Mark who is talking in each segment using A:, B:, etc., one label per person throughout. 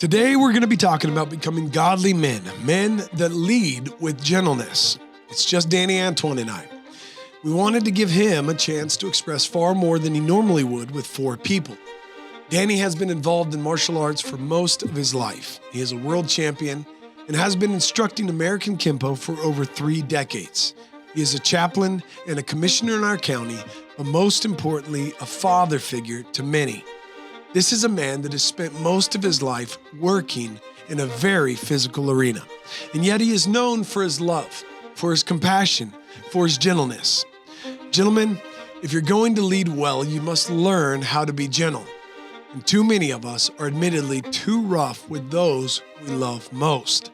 A: Today, we're going to be talking about becoming godly men, men that lead with gentleness. It's just Danny Antoine and I. We wanted to give him a chance to express far more than he normally would with 4 people. Danny has been involved in martial arts for most of his life. He is a world champion and has been instructing American Kempo for over 3 decades. He is a chaplain and a commissioner in our county, but most importantly, a father figure to many. This is a man that has spent most of his life working in a very physical arena, and yet he is known for his love, for his compassion, for his gentleness. Gentlemen, if you're going to lead well, you must learn how to be gentle. And too many of us are admittedly too rough with those we love most.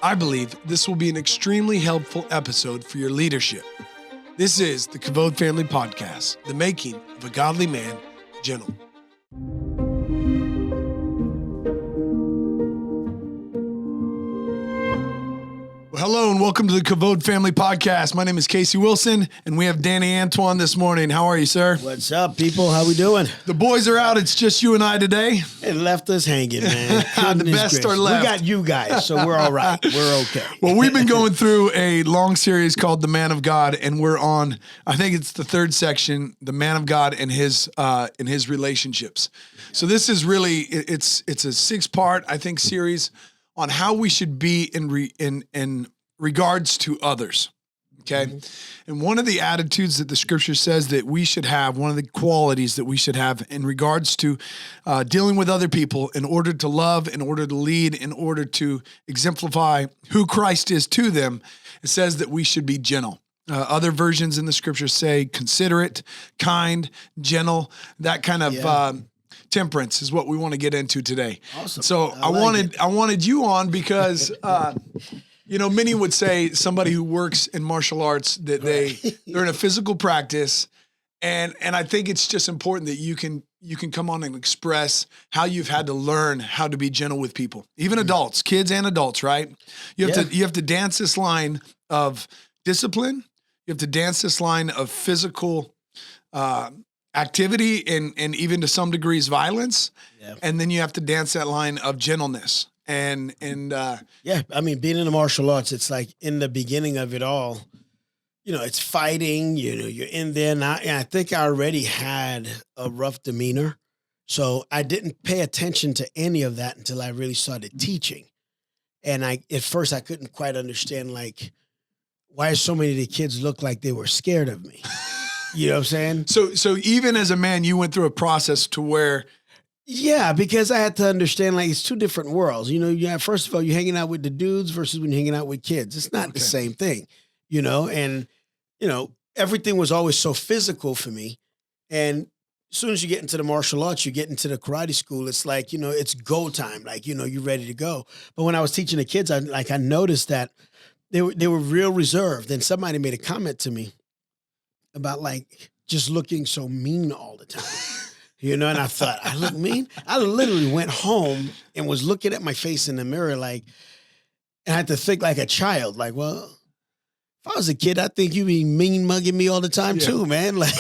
A: I believe this will be an extremely helpful episode for your leadership. This is the Kavod Family Podcast, the making of a godly man, gentle. Hello and welcome to the Kavod Family Podcast. My name is Casey Wilson and we have Danny Antoine this morning. How are you, sir?
B: What's up, people? How we doing?
A: The boys are out. It's just you and I today.
B: It left us hanging, man.
A: The best are left.
B: We got you guys, so we're all right. We're okay.
A: Well, we've been going through a long series called The Man of God, and we're on, I think it's the 3rd section, The Man of God and his relationships. So this is really, it's a 6-part, I think, series on how we should be in regards to others, okay? Mm-hmm. And one of the attitudes that the scripture says that we should have, one of the qualities that we should have in regards to dealing with other people in order to love, in order to lead, in order to exemplify who Christ is to them, it says that we should be gentle. Other versions in the scripture say considerate, kind, gentle, that kind of temperance is what we want to get into today.
B: Awesome.
A: So I wanted you on because, many would say somebody who works in martial arts that they're in a physical practice. And I think it's just important that you can come on and express how you've had to learn how to be gentle with people, even adults, kids and adults, right? You have to dance this line of discipline. You have to dance this line of physical, activity and even to some degrees violence. Yeah. And then you have to dance that line of gentleness and being in the martial arts, it's like in the beginning of it all, it's fighting, you're in there now. And I think I already had a rough demeanor. So I didn't pay attention to any of that until I really started teaching. And at first I couldn't quite understand, like, why so many of the kids look like they were scared of me. You know what I'm saying? So even as a man, you went through a process to where... Yeah, because I had to understand, like, it's 2 different worlds. First of all, you're hanging out with the dudes versus when you're hanging out with kids. It's not the same thing, and, everything was always so physical for me. And as soon as you get into the martial arts, you get into the karate school, it's like, it's go time. Like, you're ready to go. But when I was teaching the kids, I noticed that they were real reserved. And somebody made a comment to me about, like, just looking so mean all the time, and I thought, I look mean? I literally went home and was looking at my face in the mirror, like, and I had to think like a child, like, well, if I was a kid, I think you'd be mean mugging me all the time too, man. Like,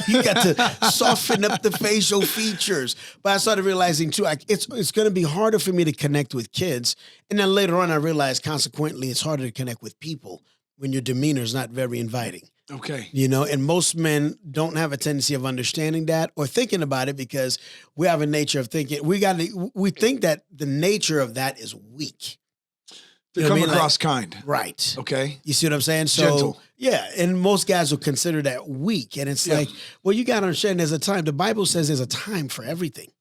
A: you got to soften up the facial features. But I started realizing too, it's going to be harder for me to connect with kids. And then later on, I realized consequently, it's harder to connect with people when your demeanor is not very inviting. Okay.
B: And most men don't have a tendency of understanding that or thinking about it because we have a nature of thinking we think that the nature of that is weak.
A: To come across kind.
B: Right.
A: Okay.
B: You see what I'm saying? So,
A: gentle.
B: Yeah. And most guys will consider that weak. And it's like, well, you got to understand there's a time. The Bible says there's a time for everything,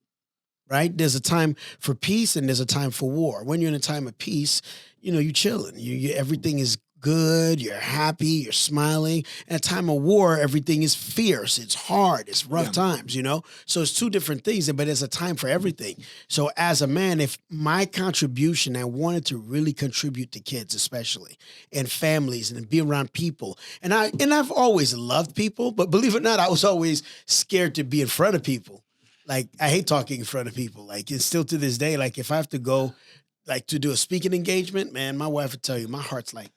B: right? There's a time for peace and there's a time for war. When you're in a time of peace, you're chilling. Everything is good, you're happy, you're smiling. In a time of war, everything is fierce, it's hard, it's rough times, So it's 2 different things, but there's a time for everything. So as a man, if my contribution, I wanted to really contribute to kids especially, and families, and be around people. And I've always loved people, but believe it or not, I was always scared to be in front of people. Like, I hate talking in front of people. Like, it's still to this day, like, if I have to go, like, to do a speaking engagement, man, my wife would tell you, my heart's like,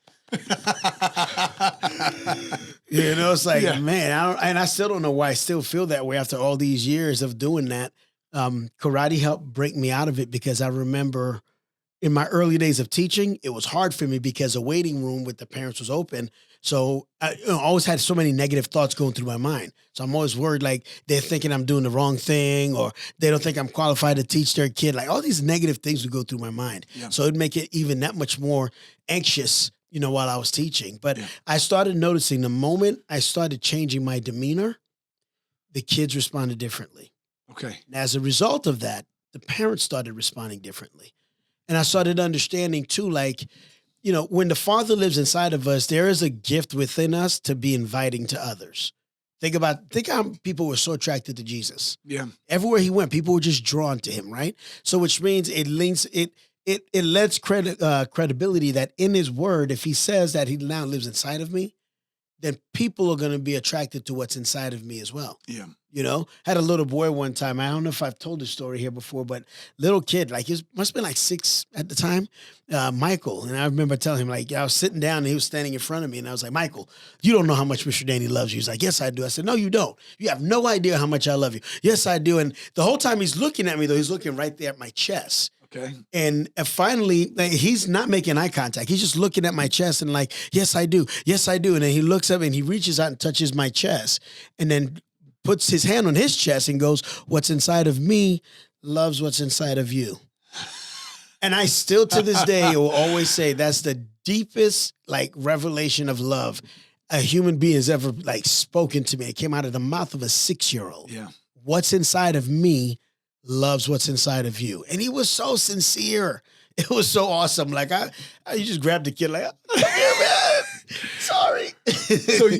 B: it's like, man, I still don't know why I still feel that way after all these years of doing that. Karate helped break me out of it because I remember in my early days of teaching, it was hard for me because the waiting room with the parents was open. So I always had so many negative thoughts going through my mind. So I'm always worried like they're thinking I'm doing the wrong thing or they don't think I'm qualified to teach their kid. Like all these negative things would go through my mind. Yeah. So it'd make it even that much more anxious, while I was teaching. But I started noticing the moment I started changing my demeanor, the kids responded differently.
A: Okay.
B: And as a result of that, the parents started responding differently. And I started understanding too, like, when the Father lives inside of us, there is a gift within us to be inviting to others. Think how people were so attracted to Jesus.
A: Yeah.
B: Everywhere he went, people were just drawn to him, right? So which means it lets credibility that in his word, if he says that he now lives inside of me, then people are going to be attracted to what's inside of me as well.
A: Yeah.
B: Had a little boy one time. I don't know if I've told this story here before, but little kid, like he must have been like 6 at the time, Michael. And I remember telling him, like, I was sitting down and he was standing in front of me. And I was like, Michael, you don't know how much Mr. Danny loves you. He's like, yes, I do. I said, no, you don't. You have no idea how much I love you. Yes, I do. And the whole time he's looking at me, though, he's looking right there at my chest.
A: Okay.
B: And finally, he's not making eye contact. He's just looking at my chest and like, yes, I do. Yes, I do. And then he looks up and he reaches out and touches my chest and then puts his hand on his chest and goes, what's inside of me loves what's inside of you. And I still to this day will always say that's the deepest like revelation of love a human being has ever like spoken to me. It came out of the mouth of a 6-year-old.
A: Yeah. What's
B: inside of me loves what's inside of you. And he was so sincere. It was so awesome. Like I just grabbed the kid like, here, man. Sorry.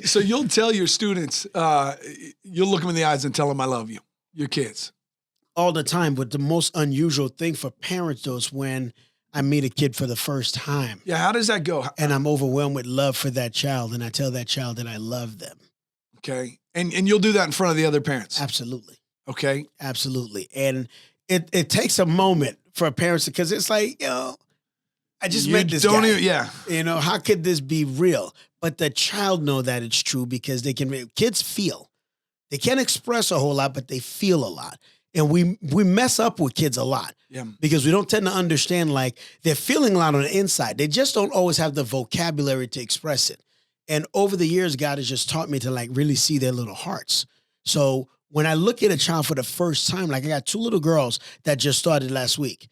A: So you'll tell your students, you'll look them in the eyes and tell them I love you, your kids.
B: All the time. But the most unusual thing for parents though is when I meet a kid for the first time.
A: Yeah. How does that go?
B: And I'm overwhelmed with love for that child. And I tell that child that I love them.
A: Okay. And you'll do that in front of the other parents?
B: Absolutely.
A: Okay.
B: Absolutely. And it takes a moment for parents because it's like, I just met this guy.
A: Yeah.
B: How could this be real? But the child know that it's true because kids feel. They can't express a whole lot, but they feel a lot. And we mess up with kids a lot because we don't tend to understand, like, they're feeling a lot on the inside. They just don't always have the vocabulary to express it. And over the years, God has just taught me to, like, really see their little hearts. So when I look at a child for the first time, like I got 2 little girls that just started last week.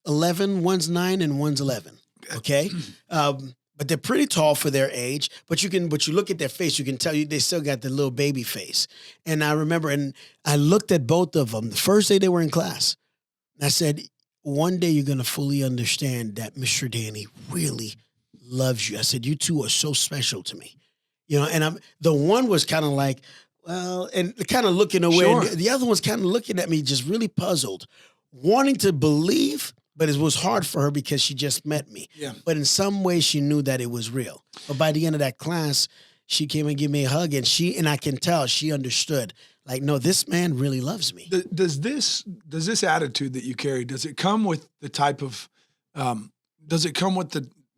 B: 11, one's 9 and one's 11. Okay. But they're pretty tall for their age, but you look at their face, you can tell they still got the little baby face. And I remember, and I looked at both of them the first day they were in class. And I said, one day you're going to fully understand that Mr. Danny really loves you. I said, you two are so special to me. And the one was kind of like, well, and kind of looking away.
A: Sure.
B: The other one's kind of looking at me, just really puzzled, wanting to believe, but it was hard for her because she just met me.
A: Yeah. But
B: in some way, she knew that it was real. But by the end of that class, she came and gave me a hug, and I can tell she understood. Like, no, this man really loves me.
A: Does this attitude that you carry? Does it come with the type of?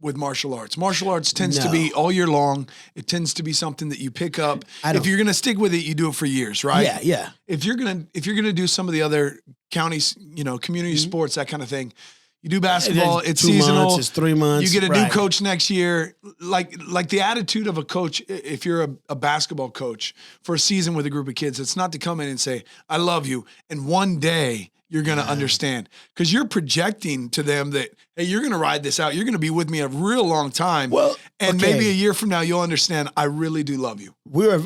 A: With martial arts? Martial arts tends to be all year long. It tends to be something that you pick up. If you're going to stick with it, you do it for years, right?
B: Yeah, yeah.
A: If you're gonna do some of the other counties, community sports, that kind of thing, you do basketball. It's
B: 2
A: seasonal.
B: months, it's 3 months.
A: You get a new coach next year. Like the attitude of a coach, if you're a basketball coach for a season with a group of kids, it's not to come in and say, I love you, and one day you're going to understand, because you're projecting to them that, hey, you're going to ride this out. You're going to be with me a real long time.
B: Well,
A: and maybe a year from now, you'll understand, I really do love you.
B: We're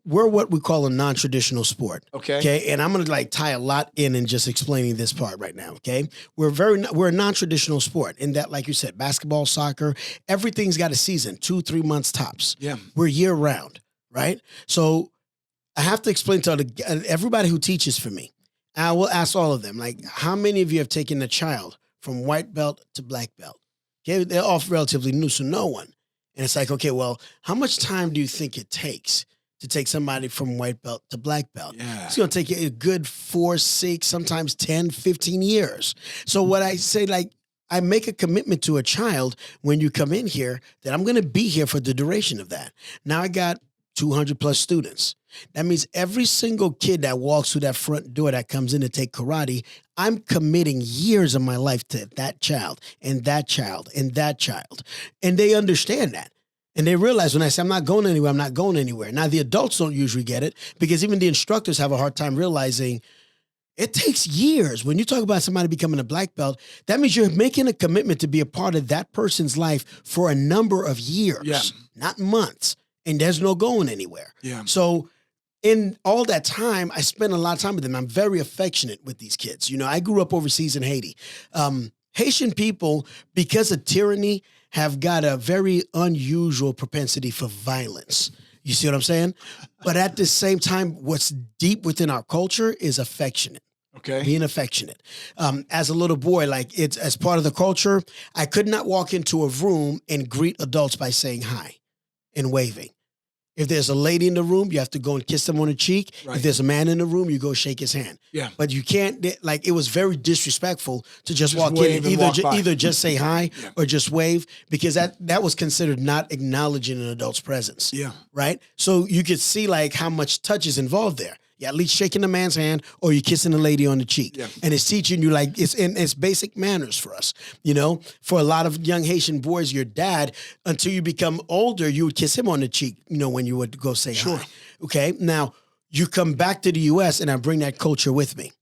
B: what we call a non-traditional sport. Okay. And I'm going to tie a lot in just explaining this part right now. Okay. We're a non-traditional sport in that, like you said, basketball, soccer, everything's got a season, 2-3 months tops.
A: Yeah.
B: We're year round. Right. So I have to explain to everybody who teaches for me. I will ask all of them, like, how many of you have taken a child from white belt to black belt? Okay, they're all relatively new, so no one. And it's like, okay, well, how much time do you think it takes to take somebody from white belt to black belt?
A: Yeah.
B: It's going to take you a good 4, 6, sometimes 10, 15 years. So what I say, I make a commitment to a child when you come in here that I'm going to be here for the duration of that. Now I got 200 plus students. That means every single kid that walks through that front door that comes in to take karate, I'm committing years of my life to that child and that child and that child. And they understand that. And they realize when I say I'm not going anywhere, I'm not going anywhere. Now, the adults don't usually get it because even the instructors have a hard time realizing it takes years. When you talk about somebody becoming a black belt, that means you're making a commitment to be a part of that person's life for a number of years, not months. And there's no going anywhere.
A: Yeah.
B: So in all that time, I spent a lot of time with them. I'm very affectionate with these kids. You know, I grew up overseas in Haiti. Haitian people, because of tyranny, have got a very unusual propensity for violence. You see what I'm saying? But at the same time, what's deep within our culture is affectionate.
A: Okay.
B: Being affectionate. As a little boy, like it's as part of the culture, I could not walk into a room and greet adults by saying hi and waving. If there's a lady in the room, you have to go and kiss them on the cheek. Right. If there's a man in the room, you go shake his hand.
A: Yeah.
B: But you can't, like, it was very disrespectful to just walk in and either just say hi or just wave, because that was considered not acknowledging an adult's presence.
A: Yeah.
B: Right? So you could see, like, how much touch is involved there. You're at least shaking a man's hand or you're kissing a lady on the cheek. Yeah. And it's teaching you, like, it's basic manners for us. You know, for a lot of young Haitian boys, your dad, until you become older, you would kiss him on the cheek, you know, when you would go say hi. Okay. Now, you come back to the U.S. and I bring that culture with me.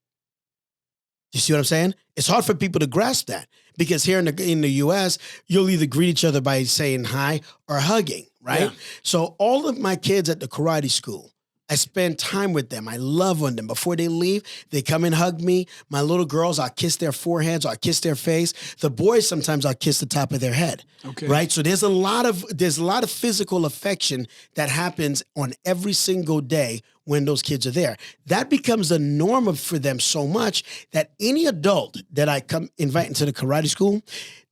B: You see what I'm saying? It's hard for people to grasp that because here in the U.S., you'll either greet each other by saying hi or hugging, right? Yeah. So all of my kids at the karate school, I spend time with them. I love on them. Before they leave, they come and hug me. My little girls, I'll kiss their foreheads, I'll kiss their face. The boys, sometimes I'll kiss the top of their head. Okay. Right? So there's a lot of physical affection that happens on every single day when those kids are there. That becomes a norm for them so much that any adult that I invite into the karate school,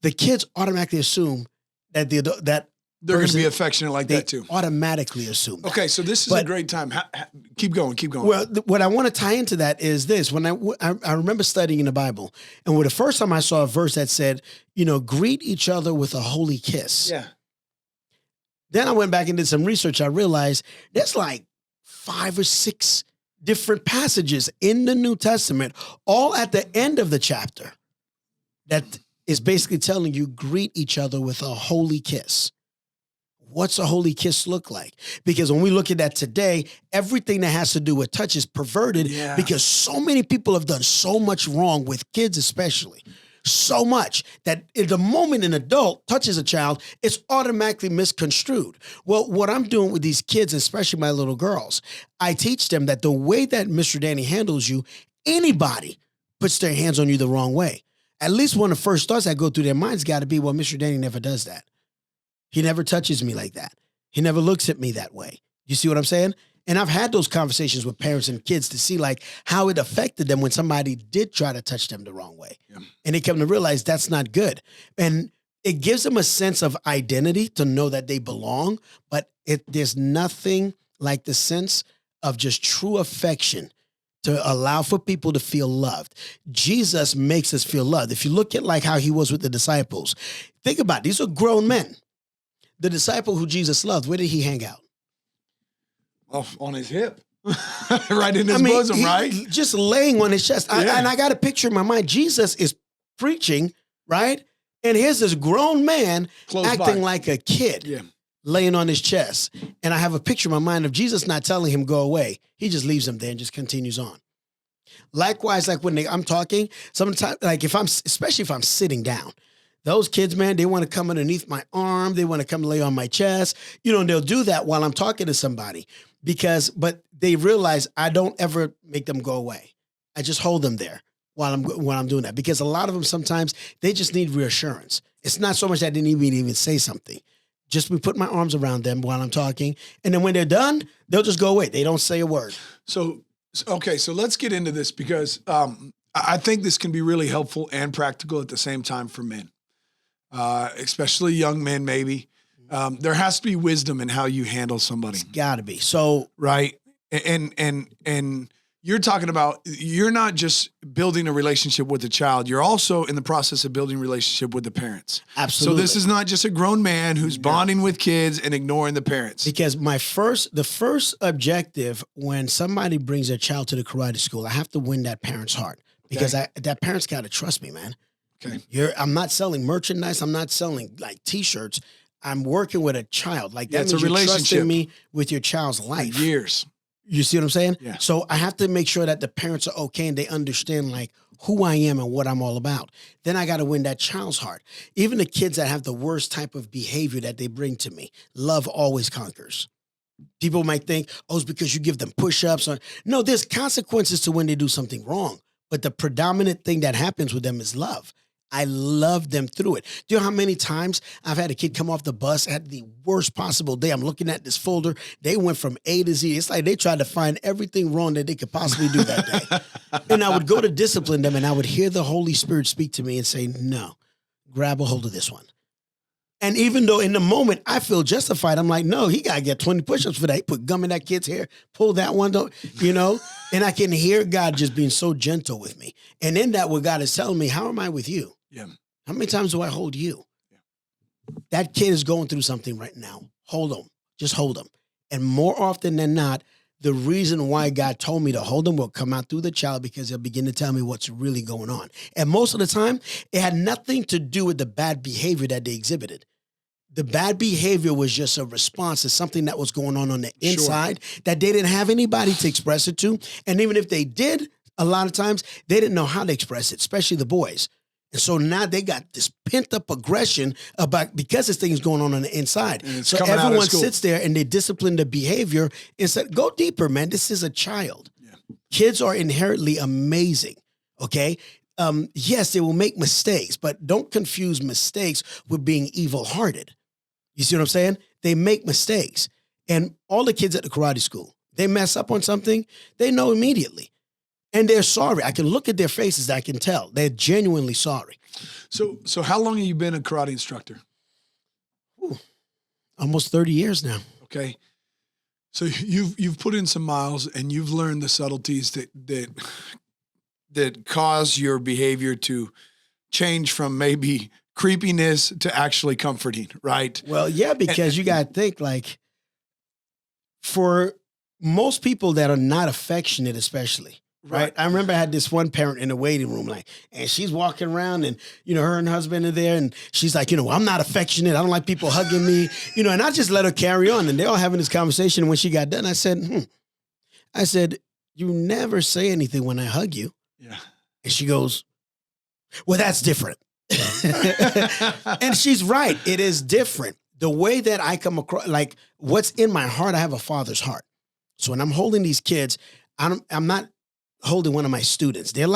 B: the kids automatically assume that
A: they're going to be affectionate like that too.
B: Automatically assume that.
A: Okay, so this is a great time. Keep going.
B: Well, what I want to tie into that is this. When I remember studying in the Bible, and the first time I saw a verse that said, you know, greet each other with a holy kiss.
A: Yeah.
B: Then I went back and did some research. I realized there's like 5 or 6 different passages in the New Testament, all at the end of the chapter, that is basically telling you greet each other with a holy kiss. What's a holy kiss look like? Because when we look at that today, everything that has to do with touch is perverted because so many people have done so much wrong with kids, especially. So much that in the moment an adult touches a child, it's automatically misconstrued. Well, what I'm doing with these kids, especially my little girls, I teach them that the way that Mr. Danny handles you, anybody puts their hands on you the wrong way. At least one of the first thoughts that go through their minds got to be, well, Mr. Danny never does that. He never touches me like that. He never looks at me that way. You see what I'm saying? And I've had those conversations with parents and kids to see like how it affected them when somebody did try to touch them the wrong way. Yeah. And they come to realize that's not good. And it gives them a sense of identity to know that they belong, but there's nothing like the sense of just true affection to allow for people to feel loved. Jesus makes us feel loved. If you look at like how he was with the disciples, think about it. These are grown men. The disciple who Jesus loved, where did he hang out?
A: Off on his hip. Right in his bosom, right?
B: Just laying on his chest. And I got a picture in my mind. Jesus is preaching, right? And here's this grown man acting like a kid, laying on his chest. And I have a picture in my mind of Jesus not telling him go away. He just leaves him there and just continues on. Likewise, like when I'm talking, sometimes, like especially if I'm sitting down, those kids, man, they want to come underneath my arm. They want to come lay on my chest. You know, and they'll do that while I'm talking to somebody but they realize I don't ever make them go away. I just hold them there while I'm doing that, because a lot of them sometimes they just need reassurance. It's not so much that they need me to even say something. Just me put my arms around them while I'm talking. And then when they're done, they'll just go away. They don't say a word.
A: So let's get into this because I think this can be really helpful and practical at the same time for men. Especially young men, maybe. There has to be wisdom in how you handle somebody.
B: It's got to be. So
A: right, and you're talking about, you're not just building a relationship with the child. You're also in the process of building a relationship with the parents.
B: Absolutely.
A: So this is not just a grown man who's bonding with kids and ignoring the parents.
B: Because the first objective when somebody brings their child to the karate school, I have to win that parent's heart. Because that parent's got to trust me, man.
A: Okay.
B: I'm not selling merchandise. I'm not selling like T-shirts. I'm working with a child. Like that means you're trusting me with your child's life.
A: For years.
B: You see what I'm saying?
A: Yeah.
B: So I have to make sure that the parents are okay and they understand like who I am and what I'm all about. Then I got to win that child's heart. Even the kids that have the worst type of behavior that they bring to me, love always conquers. People might think, oh, it's because you give them push-ups. No, there's consequences to when they do something wrong. But the predominant thing that happens with them is love. I love them through it. Do you know how many times I've had a kid come off the bus, had the worst possible day? I'm looking at this folder. They went from A to Z. It's like they tried to find everything wrong that they could possibly do that day. And I would go to discipline them and I would hear the Holy Spirit speak to me and say, no, grab a hold of this one. And even though in the moment I feel justified, I'm like, no, he got to get 20 push-ups for that. He put gum in that kid's hair, pull that one, and I can hear God just being so gentle with me. And in that, what God is telling me, how am I with you?
A: Yeah.
B: How many times do I hold you? Yeah. That kid is going through something right now. Hold him. Just hold him. And more often than not, the reason why God told me to hold him will come out through the child because he'll begin to tell me what's really going on. And most of the time, it had nothing to do with the bad behavior that they exhibited. The bad behavior was just a response to something that was going on the inside that they didn't have anybody to express it to. And even if they did, a lot of times, they didn't know how to express it, especially the boys. And so now they got this pent-up aggression because this thing is going on the inside. So everyone sits there and they discipline the behavior and said, go deeper, man. This is a child. Yeah. Kids are inherently amazing, okay? Yes, they will make mistakes, but don't confuse mistakes with being evil-hearted. You see what I'm saying? They make mistakes. And all the kids at the karate school, they mess up on something, they know immediately. And they're sorry. I can look at their faces. I can tell. They're genuinely sorry.
A: So how long have you been a karate instructor?
B: Almost 30 years now.
A: Okay. So you've put in some miles and you've learned the subtleties that cause your behavior to change from maybe creepiness to actually comforting, right?
B: Well, yeah, because you got to think like for most people that are not affectionate, especially, right? I remember I had this one parent in the waiting room, and she's walking around and, her and her husband are there and she's like, I'm not affectionate. I don't like people hugging me, and I just let her carry on and they're all having this conversation. And when she got done, I said, you never say anything when I hug you.
A: Yeah.
B: And she goes, well, that's different. And she's right. It is different. The way that I come across, like what's in my heart, I have a father's heart. So when I'm holding these kids, I'm not holding one of my students. They're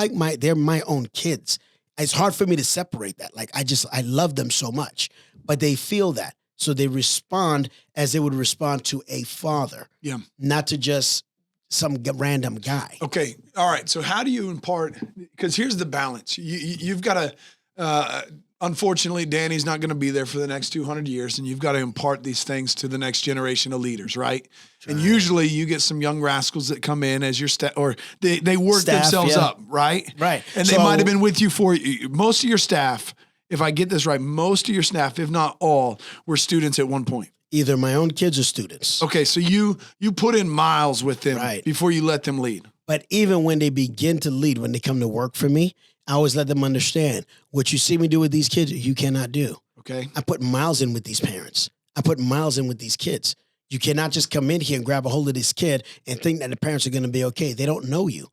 B: my own kids. It's hard for me to separate that. Like I love them so much, but they feel that. So they respond as they would respond to a father. Yeah. Not to just some random guy.
A: Okay. All right. So how do you impart, because here's the balance. You've got to, unfortunately, Danny's not going to be there for the next 200 years, and you've got to impart these things to the next generation of leaders, right? Sure. And usually you get some young rascals that come in as your staff, or they work themselves up, right?
B: Right.
A: And they might have been with you for most of your staff. If I get this right, most of your staff, if not all, were students at one point.
B: Either my own kids or students.
A: Okay, so you put in miles with them before you let them lead.
B: But even when they begin to lead, when they come to work for me, I always let them understand what you see me do with these kids, you cannot do.
A: Okay.
B: I put miles in with these parents. I put miles in with these kids. You cannot just come in here and grab a hold of this kid and think that the parents are going to be okay. They don't know you.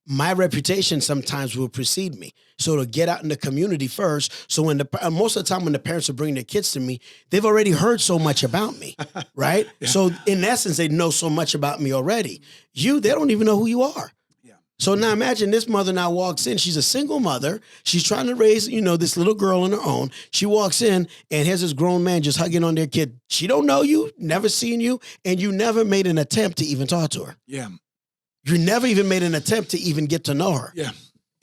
B: My reputation sometimes will precede me. So to get out in the community first. So when most of the time when the parents are bringing their kids to me, they've already heard so much about me, right? Yeah. So in essence, they know so much about me already. They don't even know who you are. So now imagine this mother now walks in. She's a single mother. She's trying to raise, this little girl on her own. She walks in and here's this grown man just hugging on their kid. She don't know you, never seen you, and you never made an attempt to even talk to her.
A: Yeah.
B: You never even made an attempt to even get to know her.
A: Yeah.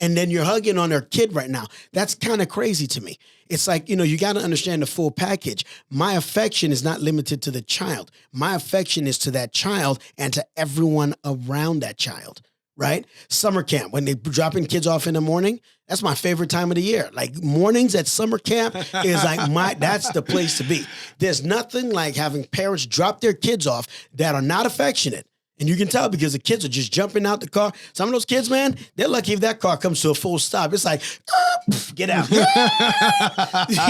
B: And then you're hugging on her kid right now. That's kind of crazy to me. It's like, you got to understand the full package. My affection is not limited to the child. My affection is to that child and to everyone around that child. right? Summer camp, when they dropping kids off in the morning, that's my favorite time of the year. Like mornings at summer camp is like that's the place to be. There's nothing like having parents drop their kids off that are not affectionate. And you can tell because the kids are just jumping out the car. Some of those kids, man, they're lucky if that car comes to a full stop. It's like, get out.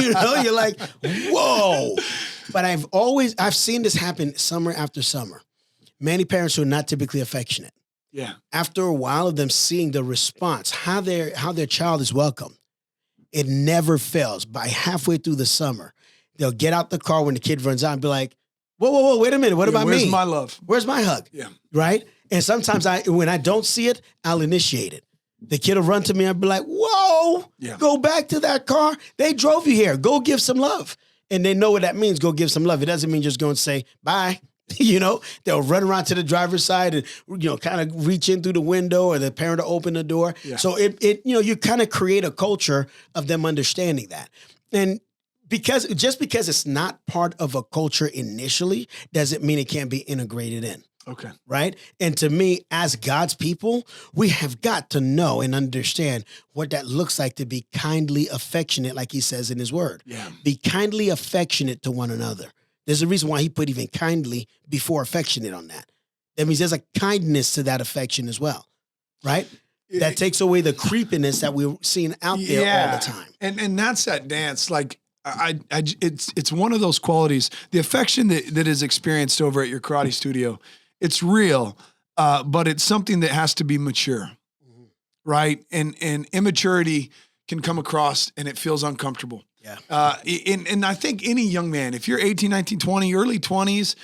B: You're like, whoa. But I've seen this happen summer after summer. Many parents who are not typically affectionate.
A: Yeah.
B: After a while of them seeing the response, how their child is welcomed, it never fails. By halfway through the summer, they'll get out the car when the kid runs out and be like, whoa, wait a minute. What about me?
A: Where's my love?
B: Where's my hug?
A: Yeah.
B: Right? And sometimes when I don't see it, I'll initiate it. The kid will run to me and be like, whoa, go back to that car. They drove you here. Go give some love. And they know what that means, go give some love. It doesn't mean just go and say, bye. They'll run around to the driver's side and, kind of reach in through the window or the parent will open the door. Yeah. So you kind of create a culture of them understanding that. And because it's not part of a culture initially, doesn't mean it can't be integrated in.
A: Okay.
B: Right? And to me, as God's people, we have got to know and understand what that looks like to be kindly affectionate, like he says in his word.
A: Yeah.
B: Be kindly affectionate to one another. There's a reason why he put even kindly before affectionate on that. That means there's a kindness to that affection as well. Right? That takes away the creepiness that we're seeing out there all the time.
A: And that's that dance. Like, it's one of those qualities, the affection that is experienced over at your karate studio. It's real, but it's something that has to be mature, right? And immaturity can come across and it feels uncomfortable. Yeah. And I think any young man, if you're 18, 19, 20, early 20s,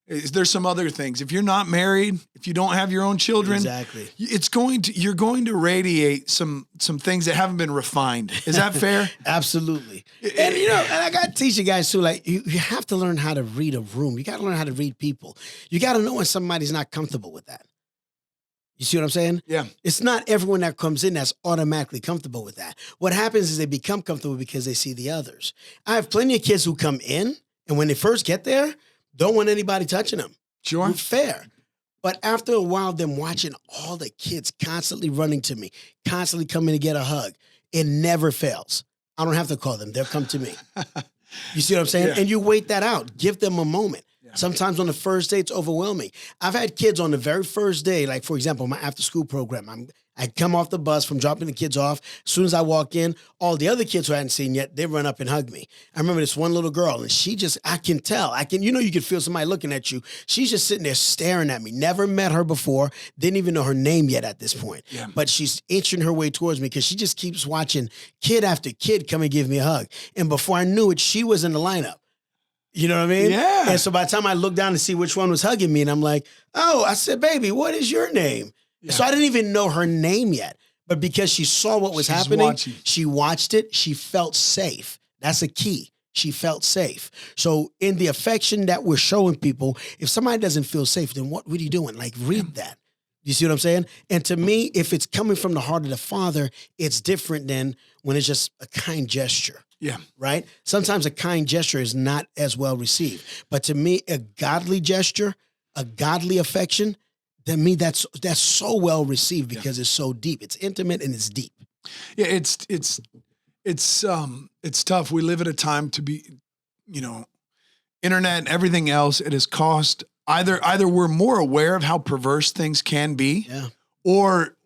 A: there's some other things. If you're not married, if you don't have your own children,
B: exactly,
A: you're going to radiate some things that haven't been refined. Is that fair?
B: Absolutely. And and I got to teach you guys too, like you have to learn how to read a room. You got to learn how to read people. You got to know when somebody's not comfortable with that. You see what I'm saying?
A: Yeah.
B: It's not everyone that comes in that's automatically comfortable with that. What happens is they become comfortable because they see the others. I have plenty of kids who come in and when they first get there, don't want anybody touching them.
A: Sure.
B: Fair. But after a while, them watching all the kids constantly running to me, constantly coming to get a hug, it never fails. I don't have to call them. They'll come to me. You see what I'm saying? Yeah. And you wait that out. Give them a moment. Yeah. Sometimes on the first day, it's overwhelming. I've had kids on the very first day, like, for example, my after-school program. I come off the bus from dropping the kids off. As soon as I walk in, all the other kids who I hadn't seen yet, they run up and hug me. I remember this one little girl, and I can tell. You could feel somebody looking at you. She's just sitting there staring at me. Never met her before. Didn't even know her name yet at this point. Yeah. But she's inching her way towards me because she just keeps watching kid after kid come and give me a hug. And before I knew it, she was in the lineup. You know what I mean?
A: Yeah.
B: And so by the time I looked down to see which one was hugging me, and I'm like, oh, I said, baby, what is your name? Yeah. So I didn't even know her name yet. But because she saw what was happening, she watched it. She felt safe. That's a key. She felt safe. So in the affection that we're showing people, if somebody doesn't feel safe, then what are you doing? Like, read that. You see what I'm saying? And to me, if it's coming from the heart of the Father, it's different than when it's just a kind gesture.
A: Yeah.
B: Right? Sometimes a kind gesture is not as well received. But to me, a godly gesture, a godly affection, to me, that's so well received because it's so deep. It's intimate and it's deep.
A: Yeah, it's tough. We live at a time to be, internet and everything else. It has cost either we're more aware of how perverse things can be, or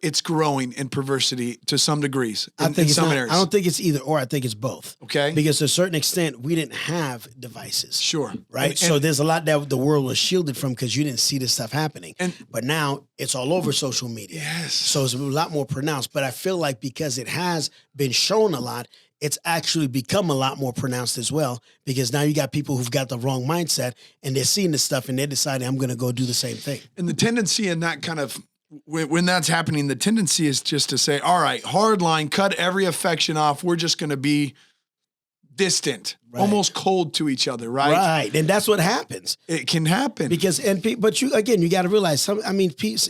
A: it's growing in perversity to some degrees. In some areas.
B: I don't think it's either or. I think it's both.
A: Okay.
B: Because to a certain extent, we didn't have devices.
A: Sure.
B: Right. So there's a lot that the world was shielded from because you didn't see this stuff happening. But now it's all over social media.
A: Yes.
B: So it's a lot more pronounced. But I feel like because it has been shown a lot, it's actually become a lot more pronounced as well, because now you got people who've got the wrong mindset and they're seeing this stuff and they're deciding I'm going to go do the same thing.
A: And the tendency in that kind of, when that's happening, the tendency is just to say, all right, hard line, cut every affection off. We're just going to be distant, almost cold to each other, right?
B: Right. And that's what happens.
A: It can happen.
B: But you got to realize,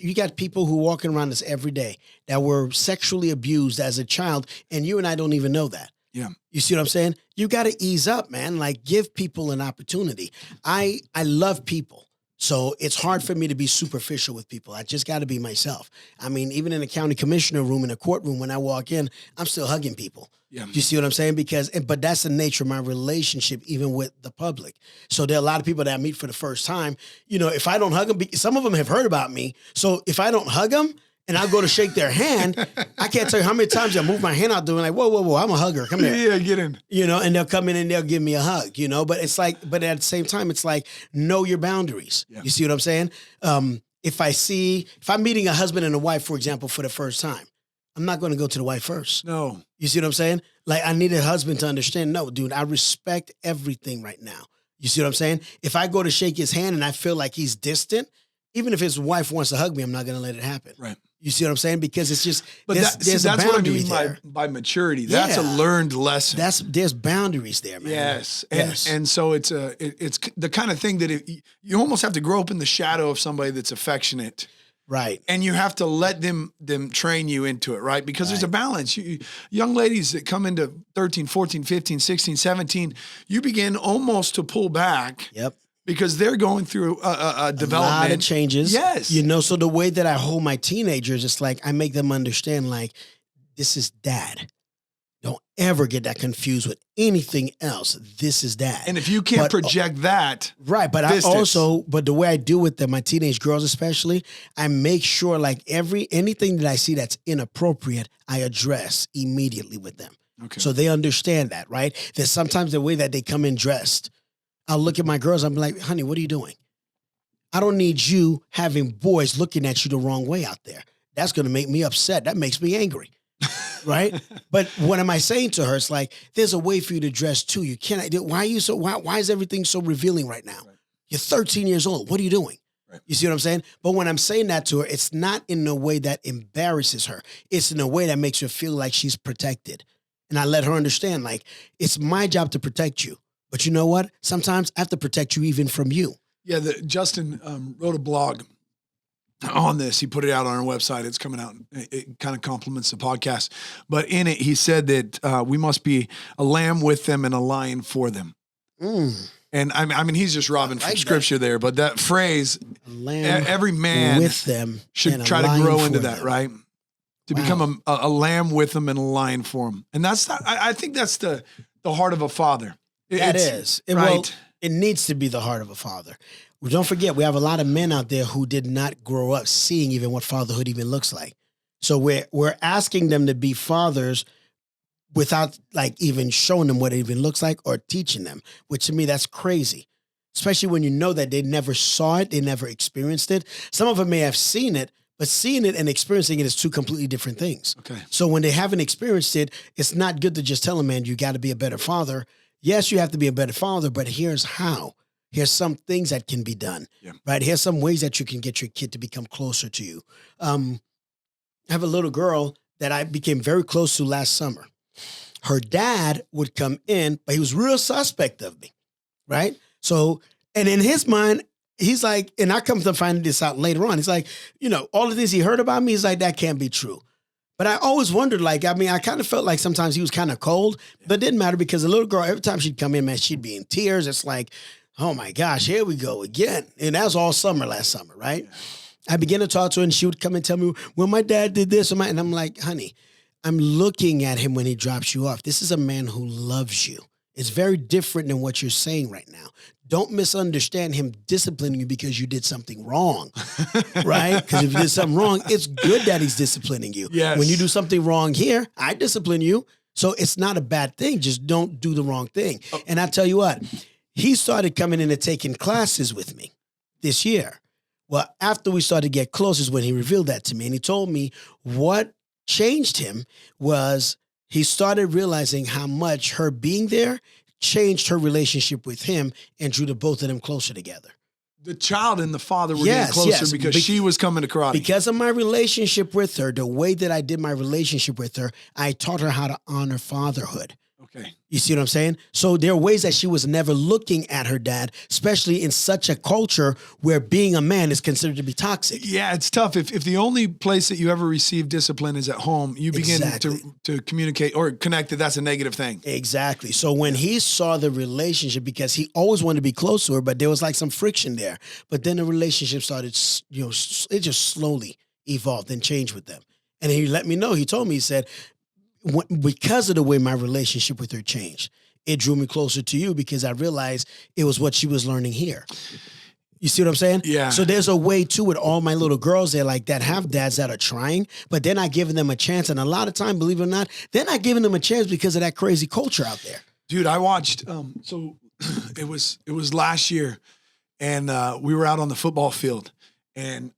B: you got people who walking around us every day that were sexually abused as a child, and you and I don't even know that.
A: Yeah.
B: You see what I'm saying? You got to ease up, man. Like, give people an opportunity. I love people. So it's hard for me to be superficial with people. I just got to be myself. I mean, even in a county commissioner room, in a courtroom, when I walk in, I'm still hugging people.
A: Yeah.
B: Do you see what I'm saying? But that's the nature of my relationship, even with the public. So there are a lot of people that I meet for the first time. If I don't hug them, some of them have heard about me. So if I don't hug them and I go to shake their hand, I can't tell you how many times I move my hand out doing like, whoa, I'm a hugger. Come here.
A: Yeah, get in.
B: And they'll come in and they'll give me a hug, but it's like, but at the same time, it's like, know your boundaries. Yeah. You see what I'm saying? If I'm meeting a husband and a wife, for example, for the first time, I'm not going to go to the wife first.
A: No.
B: You see what I'm saying? Like, I need a husband to understand, no, dude, I respect everything right now. You see what I'm saying? If I go to shake his hand and I feel like he's distant, even if his wife wants to hug me, I'm not going to let it happen.
A: Right.
B: You see what I'm saying? Because it's just,
A: but that's what I mean by maturity. That's a learned lesson.
B: There's boundaries there, man.
A: Yes. And so it's the kind of thing that you almost have to grow up in the shadow of somebody that's affectionate.
B: Right.
A: And you have to let them train you into it, right? Because there's a balance. Young ladies that come into 13, 14, 15, 16, 17, you begin almost to pull back.
B: Yep.
A: Because they're going through a development. A
B: lot of changes.
A: Yes.
B: So the way that I hold my teenagers, it's like I make them understand, like, this is dad. Don't ever get that confused with anything else. This is dad.
A: And if you can't project that.
B: Right. But
A: distance.
B: but the way I do with them, my teenage girls especially, I make sure like anything that I see that's inappropriate, I address immediately with them.
A: Okay.
B: So they understand that, right? There's sometimes the way that they come in dressed. I'll look at my girls. I'm like, honey, what are you doing? I don't need you having boys looking at you the wrong way out there. That's going to make me upset. That makes me angry. Right. But what am I saying to her? It's like, there's a way for you to dress too. You can't. Why is everything so revealing right now? Right. You're 13 years old. What are you doing? Right. You see what I'm saying? But when I'm saying that to her, it's not in a way that embarrasses her. It's in a way that makes her feel like she's protected. And I let her understand, like, it's my job to protect you. But you know what? Sometimes I have to protect you even from you.
A: Yeah, Justin wrote a blog on this. He put it out on our website. It's coming out. It kind of complements the podcast. But in it, he said that we must be a lamb with them and a lion for them. Mm. And I mean, he's just robbing from scripture there. But that phrase, every man
B: with them
A: should try to grow into that, right? To become a lamb with them and a lion for them. And I think that's the heart of a father.
B: Right. It needs to be the heart of a father. Don't forget, we have a lot of men out there who did not grow up seeing even what fatherhood even looks like. So we're asking them to be fathers without like even showing them what it even looks like or teaching them, which to me, that's crazy. Especially when you know that they never saw it, they never experienced it. Some of them may have seen it, but seeing it and experiencing it is two completely different things.
A: Okay.
B: So when they haven't experienced it, it's not good to just tell them, man, you got to be a better father. Yes, you have to be a better father, but here's how. Here's some things that can be done, right? Here's some ways that you can get your kid to become closer to you. I have a little girl that I became very close to last summer. Her dad would come in, but he was real suspect of me, right? So, and in his mind, he's like, and I come to find this out later on. He's like, all the things he heard about me, he's like, that can't be true. But I always wondered, I kind of felt like sometimes he was kind of cold, but it didn't matter because the little girl, every time she'd come in, man, she'd be in tears. It's like, oh my gosh, here we go again. And that was all summer last summer, right? Yeah. I began to talk to her and she would come and tell me, well, my dad did this. And I'm like, honey, I'm looking at him when he drops you off. This is a man who loves you. It's very different than what you're saying right now. Don't misunderstand him disciplining you because you did something wrong, right? Because if you did something wrong, it's good that he's disciplining you.
A: Yes.
B: When you do something wrong here, I discipline you. So it's not a bad thing. Just don't do the wrong thing. Oh. And I tell you what, he started coming in and taking classes with me this year. Well, after we started to get close is when he revealed that to me. And he told me what changed him was he started realizing how much her being there changed her relationship with him and drew the both of them closer together.
A: The child and the father were getting closer because she was coming to karate.
B: Because of my relationship with her, the way that I did my relationship with her, I taught her how to honor fatherhood.
A: Okay.
B: You see what I'm saying? So there are ways that she was never looking at her dad, especially in such a culture where being a man is considered to be toxic.
A: Yeah, it's tough. If the only place that you ever receive discipline is at home, you begin to communicate or connect that that's a negative thing.
B: Exactly. So when he saw the relationship, because he always wanted to be close to her, but there was like some friction there. But then the relationship started, it just slowly evolved and changed with them. And he let me know. He told me, he said, because of the way my relationship with her changed, it drew me closer to you because I realized it was what she was learning here. You see what I'm saying?
A: Yeah.
B: So there's a way too with all my little girls there like that have dads that are trying, but they're not giving them a chance. And a lot of time, believe it or not, they're not giving them a chance because of that crazy culture out there.
A: Dude, I watched, so it was last year and we were out on the football field and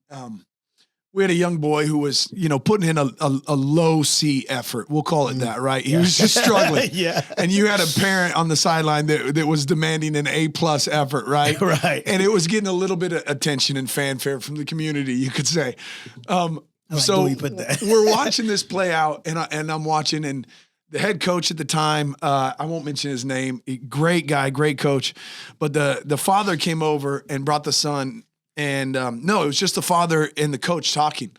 A: we had a young boy who was, putting in a low C effort. We'll call it that, right? He was just struggling.
B: Yeah.
A: And you had a parent on the sideline that was demanding an A+ effort, right?
B: Right.
A: And it was getting a little bit of attention and fanfare from the community, you could say. So we're watching this play out, and I'm watching, and the head coach at the time, I won't mention his name, great guy, great coach, but the father came over and brought the son. And no, it was just the father and the coach talking.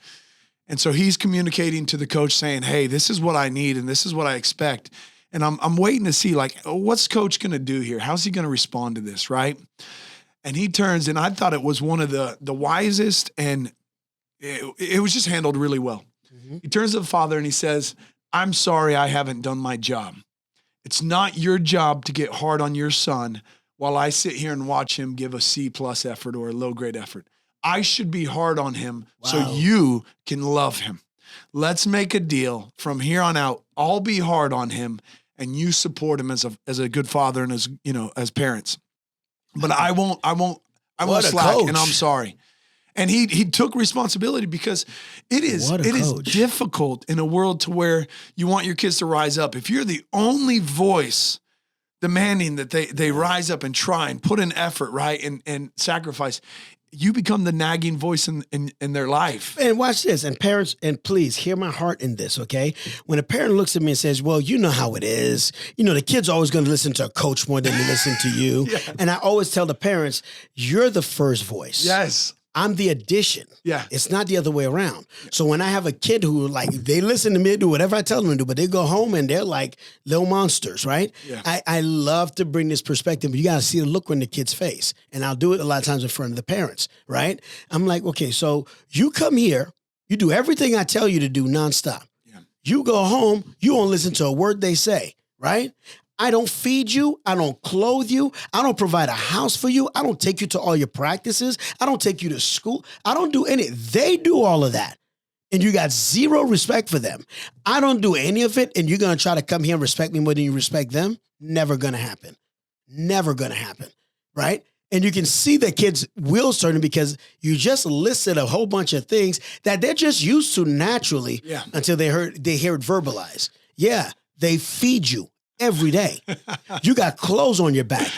A: And so he's communicating to the coach saying, hey, this is what I need and this is what I expect. And I'm waiting to see, like, what's coach going to do here? How's he going to respond to this, right? And he turns, and I thought it was one of the wisest, and it was just handled really well. Mm-hmm. He turns to the father and he says, I'm sorry I haven't done my job. It's not your job to get hard on your son while I sit here and watch him give a C+ effort or a low grade effort. I should be hard on him so you can love him. Let's make a deal from here on out. I'll be hard on him and you support him as a good father and as parents. But I won't slack, and I'm sorry. And he took responsibility because it is difficult in a world to where you want your kids to rise up. If you're the only voice demanding that they rise up and try and put in effort, right, and sacrifice, you become the nagging voice in their life.
B: And watch this, and parents, and please hear my heart in this, okay? When a parent looks at me and says, well, you know how it is. The kid's always going to listen to a coach more than they listen to you. Yeah. And I always tell the parents, you're the first voice.
A: Yes.
B: I'm the addition.
A: Yeah.
B: It's not the other way around. Yeah. So when I have a kid who, like, they listen to me, do whatever I tell them to do, but they go home and they're like little monsters, right? Yeah. I love to bring this perspective, but you got to see the look on the kid's face. And I'll do it a lot of times in front of the parents, right? I'm like, okay, so you come here, you do everything I tell you to do nonstop. Yeah. You go home, you won't listen to a word they say, right? I don't feed you. I don't clothe you. I don't provide a house for you. I don't take you to all your practices. I don't take you to school. I don't do any. They do all of that. And you got zero respect for them. I don't do any of it. And you're going to try to come here and respect me more than you respect them? Never going to happen. Never going to happen. Right? And you can see the kids' wheels turning because you just listed a whole bunch of things that they're just used to naturally until they hear it verbalized. Yeah, they feed you every day. You got clothes on your back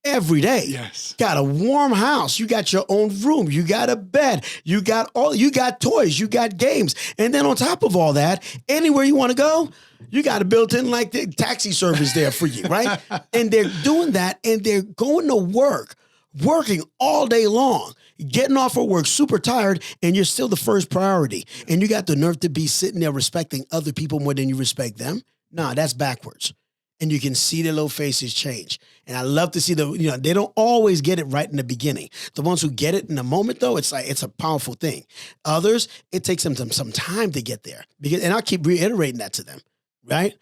B: every day.
A: Yes.
B: Got a warm house. You got your own room. You got a bed. You got toys. You got games. And then on top of all that, anywhere you want to go, you got a built-in like the taxi service there for you, right? And they're doing that and they're going to work, working all day long, getting off of work super tired, and you're still the first priority. And you got the nerve to be sitting there respecting other people more than you respect them. Nah, that's backwards. And you can see their little faces change. And I love to see they don't always get it right in the beginning. The ones who get it in the moment, though, it's a powerful thing. Others, it takes them some time to get there. And I'll keep reiterating that to them, right?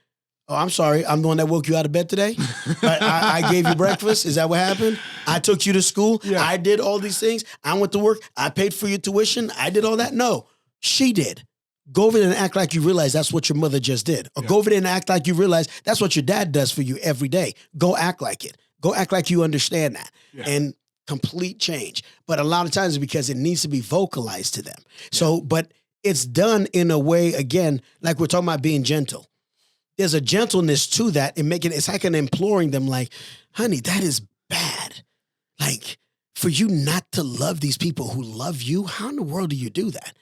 B: Oh, I'm sorry. I'm the one that woke you out of bed today. I gave you breakfast. Is that what happened? I took you to school. Yeah. I did all these things. I went to work. I paid for your tuition. I did all that. No, she did. Go over there and act like you realize that's what your mother just did. Or go over there and act like you realize that's what your dad does for you every day. Go act like it. Go act like you understand that. Yeah. And complete change. But a lot of times it's because it needs to be vocalized to them. Yeah. So, but it's done in a way, again, like we're talking about being gentle. There's a gentleness to that and it's like an imploring them like, honey, that is bad. Like, for you not to love these people who love you, how in the world do you do that?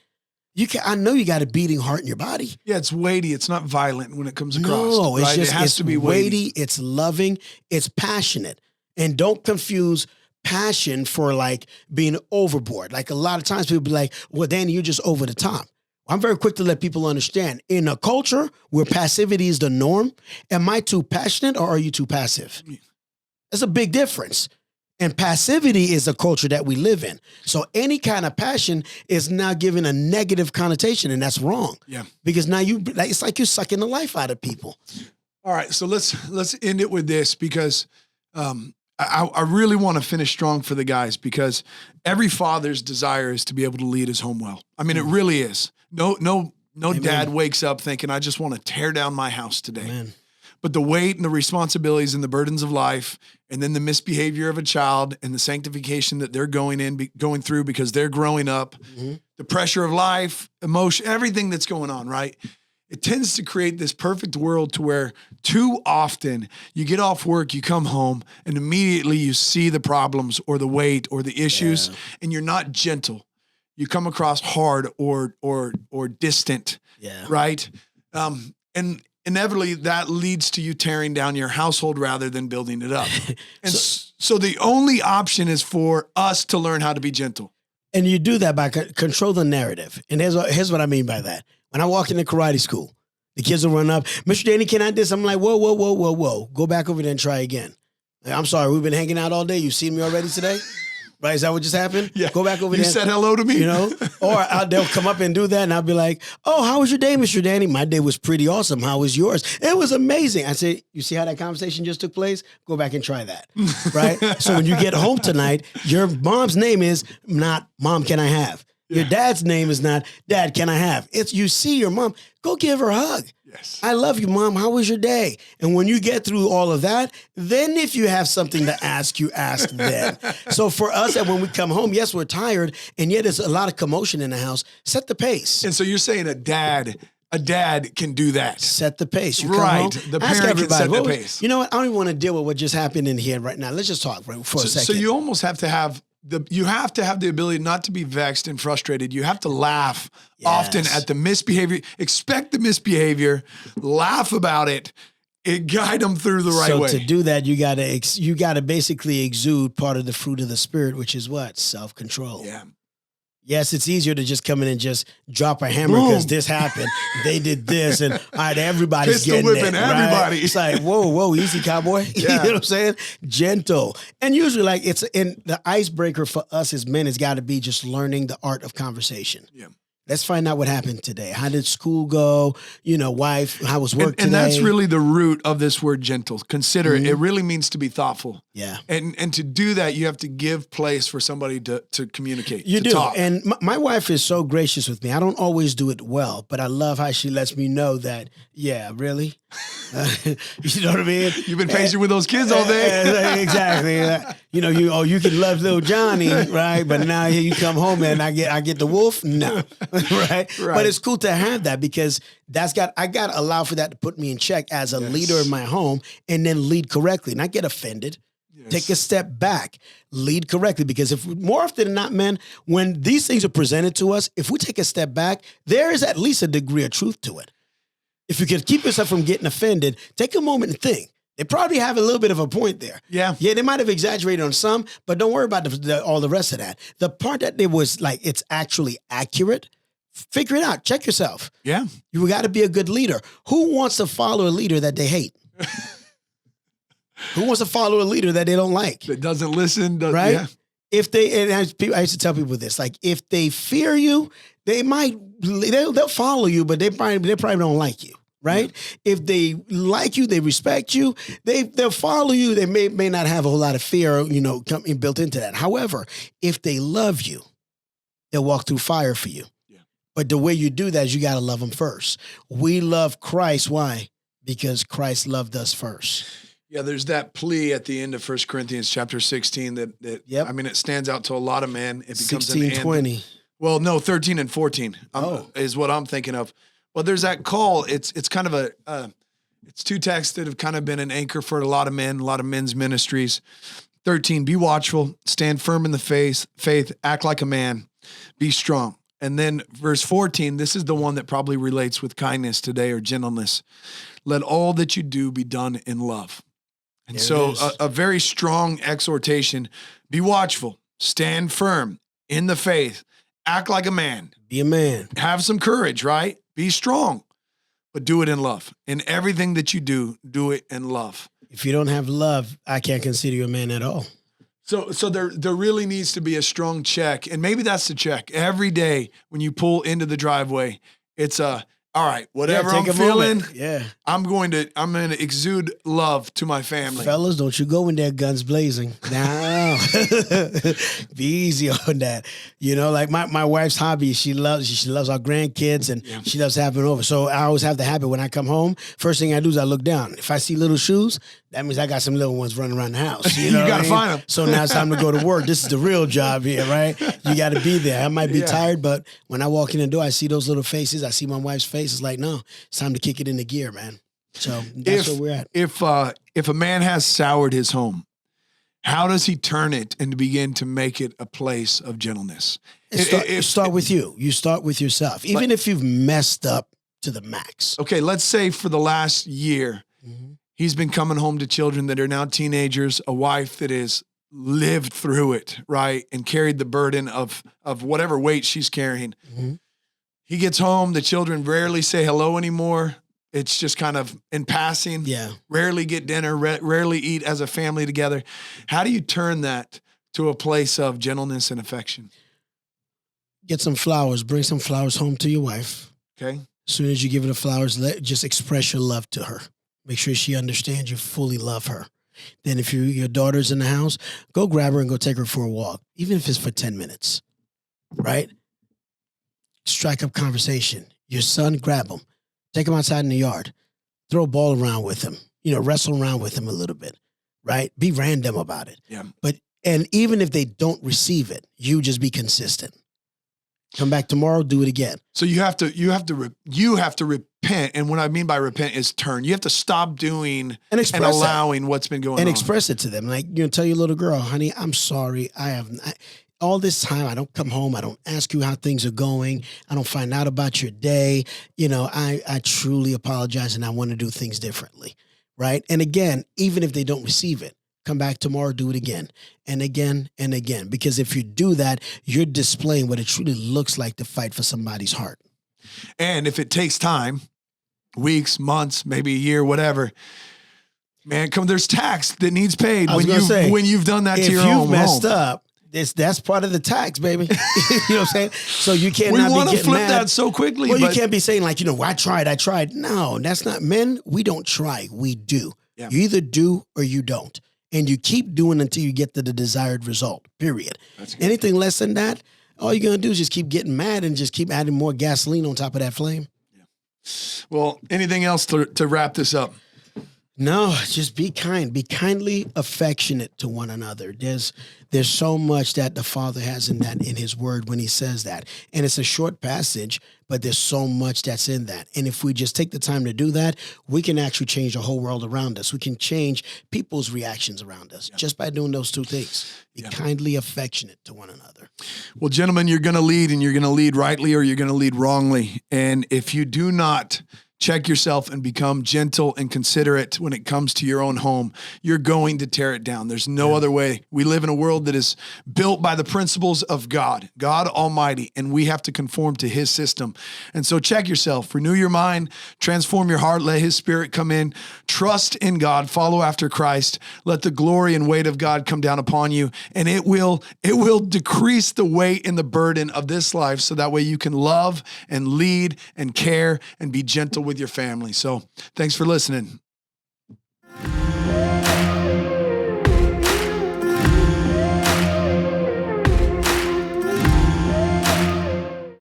B: I know you got a beating heart in your body.
A: Yeah, it's weighty. It's not violent when it comes across.
B: No, it's
A: right?
B: just,
A: it has to be weighty.
B: It's loving, it's passionate. And don't confuse passion for like being overboard. Like a lot of times people be like, well, Danny, you're just over the top. I'm very quick to let people understand in a culture where passivity is the norm, am I too passionate or are you too passive? There's a big difference. And passivity is the culture that we live in. So any kind of passion is now given a negative connotation, and that's wrong.
A: Yeah.
B: Because now it's like you're sucking the life out of people.
A: All right. So let's end it with this because I really want to finish strong for the guys because every father's desire is to be able to lead his home well. I mean, it really is. No Amen. Dad wakes up thinking, I just want to tear down my house today. Amen. But the weight and the responsibilities and the burdens of life, and then the misbehavior of a child and the sanctification that they're going through because they're growing up, the pressure of life, emotion, everything that's going on, right? It tends to create this perfect world to where too often you get off work, you come home, and immediately you see the problems or the weight or the issues, and you're not gentle. You come across hard or distant, right? And inevitably that leads to you tearing down your household rather than building it up. And so the only option is for us to learn how to be gentle.
B: And you do that by control the narrative. And here's what I mean by that. When I walk into karate school, the kids will run up, Mr. Danny, can I do this? I'm like, whoa. Go back over there and try again. Like, I'm sorry, we've been hanging out all day. You've seen me already today? Right? Is that what just happened?
A: Yeah.
B: Go back over there.
A: You said hello to me.
B: You know? Or they'll come up and do that, and I'll be like, oh, how was your day, Mr. Danny? My day was pretty awesome. How was yours? It was amazing. I say, you see how that conversation just took place? Go back and try that. Right? So when you get home tonight, your mom's name is not, Mom, can I have? Your dad's name is not, Dad, can I have? It's you see your mom, go give her a hug.
A: Yes.
B: I love you, Mom. How was your day? And when you get through all of that, then if you have something to ask, you ask then. So for us, and when we come home, yes, we're tired, and yet there's a lot of commotion in the house. Set the pace.
A: And so you're saying a dad can do that.
B: Set the pace. You
A: come home, the parent can set the pace.
B: You know what? I don't even want to deal with what just happened in here right now. Let's just talk for a second.
A: So you almost have to have the ability not to be vexed and frustrated. You have to laugh often at the misbehavior, expect the misbehavior, laugh about it, and guide them through the right way.
B: So to do that, you gotta basically exude part of the fruit of the spirit, which is what? Self-control.
A: Yeah.
B: Yes, it's easier to just come in and just drop a hammer because this happened. They did this, and all right, everybody's
A: Pistol
B: getting
A: whipping
B: it.
A: Everybody.
B: Right? It's like, whoa, easy, cowboy. You know what I'm saying? Gentle. And usually, like, the icebreaker for us as men has got to be just learning the art of conversation.
A: Yeah.
B: Let's find out what happened today. How did school go? Wife, how was work today?
A: And that's really the root of this word gentle. Consider it. It really means to be thoughtful.
B: Yeah.
A: And to do that, you have to give place for somebody to communicate,
B: You
A: to
B: do.
A: talk.
B: And my wife is so gracious with me. I don't always do it well, but I love how she lets me know that, really? You know what I mean?
A: You've been patient with those kids all day.
B: Exactly. You can love little Johnny, right? But now here you come home and I get the wolf? No. Right? But it's cool to have that because I got to allow for that to put me in check as a leader in my home and then lead correctly, not get offended. Yes. Take a step back, lead correctly. Because if more often than not, men, when these things are presented to us, if we take a step back, there is at least a degree of truth to it. If you can keep yourself from getting offended, take a moment and think. They probably have a little bit of a point there.
A: Yeah.
B: Yeah, they might have exaggerated on some, but don't worry about all the rest of that. The part that it was like it's actually accurate, figure it out. Check yourself.
A: Yeah.
B: You got to be a good leader. Who wants to follow a leader that they hate? Who wants to follow a leader that they don't like?
A: That doesn't listen.
B: Right?
A: Yeah.
B: If they, I used to tell people this, like if they fear you, they'll follow you, but they probably don't like you. Right? Yeah. If they like you, they respect you, they'll follow you. They may not have a whole lot of fear, built into that. However, if they love you, they'll walk through fire for you. Yeah. But the way you do that is you got to love them first. We love Christ. Why? Because Christ loved us first.
A: Yeah, there's that plea at the end of 1 Corinthians chapter 16 that it stands out to a lot of men. It becomes
B: 16:20.
A: Well, no, 13 and 14 is what I'm thinking of. Well, there's that call. It's kind of it's two texts that have kind of been an anchor for a lot of men, a lot of men's ministries. 13, be watchful, stand firm in the faith, act like a man, be strong. And then verse 14, this is the one that probably relates with kindness today or gentleness. Let all that you do be done in love. And so a very strong exhortation, be watchful, stand firm in the faith, act like a man.
B: Be a man.
A: Have some courage, right? Be strong, but do it in love. In everything that you do it in love.
B: If you don't have love, I can't consider you a man at all.
A: So there really needs to be a strong check, and maybe that's the check. Every day when you pull into the driveway, it's all right, whatever I'm feeling, I'm going to exude love to my family.
B: Fellas, don't you go in there guns blazing. No. Be easy on that. You know, like my wife's hobby, she loves our grandkids and she loves having over. So I always have the habit when I come home, first thing I do is I look down. If I see little shoes, that means I got some little ones running around the house. You know
A: got to find them.
B: So now it's time to go to work. This is the real job here, right? You got to be there. I might be tired, but when I walk in the door, I see those little faces. I see my wife's face. It's like, no, it's time to kick it into gear, man. So that's where we're at.
A: If a man has soured his home, how does he turn it and begin to make it a place of gentleness?
B: Start with you. You start with yourself. Even if you've messed up to the max.
A: Okay, let's say for the last year, he's been coming home to children that are now teenagers, a wife that has lived through it, right, and carried the burden of whatever weight she's carrying. He gets home, the children rarely say hello anymore. It's just kind of in passing.
B: Yeah.
A: Rarely get dinner, rarely eat as a family together. How do you turn that to a place of gentleness and affection?
B: Get some flowers. Bring some flowers home to your wife.
A: Okay.
B: As soon as you give her the flowers, just express your love to her. Make sure she understands you fully love her. Then if your daughter's in the house, go grab her and go take her for a walk, even if it's for 10 minutes, right? Strike up conversation. Your son, grab him. Take him outside in the yard. Throw a ball around with him. Wrestle around with him a little bit, right? Be random about it.
A: Yeah.
B: And even if they don't receive it, you just be consistent. Come back tomorrow, do it again.
A: So you have to repent. And what I mean by repent is turn. You have to stop doing and allowing what's been going on.
B: And express it to them. Like, tell your little girl, honey, I'm sorry. All this time, I don't come home. I don't ask you how things are going. I don't find out about your day. I truly apologize and I want to do things differently, right? And again, even if they don't receive it, come back tomorrow, do it again and again and again. Because if you do that, you're displaying what it truly looks like to fight for somebody's heart.
A: And if it takes time, weeks, months, maybe a year, whatever, man, there's tax that needs paid when you've done that to your own home. If you've messed up,
B: that's part of the tax, baby. You know what I'm saying? So you can't.
A: We want to flip that so quickly.
B: Well, you can't be saying like, I tried. No, that's not. Men, we don't try. We do. Yeah. You either do or you don't. And you keep doing until you get to the desired result, period. Anything less than that, all you're going to do is just keep getting mad and just keep adding more gasoline on top of that flame.
A: Yeah. Well, anything else to wrap this up?
B: No, just be kind. Be kindly affectionate to one another. There's so much that the Father has in his word when he says that. And it's a short passage, but there's so much that's in that. And if we just take the time to do that, we can actually change the whole world around us. We can change people's reactions around us just by doing those two things. Be kindly affectionate to one another.
A: Well, gentlemen, you're going to lead, and you're going to lead rightly or you're going to lead wrongly. And if you do not check yourself and become gentle and considerate when it comes to your own home, you're going to tear it down. There's no other way. We live in a world that is built by the principles of God Almighty, and we have to conform to his system. And so check yourself, renew your mind, transform your heart, let his spirit come in, trust in God, follow after Christ, let the glory and weight of God come down upon you, and it will decrease the weight and the burden of this life so that way you can love and lead and care and be gentle with your family. So thanks for listening.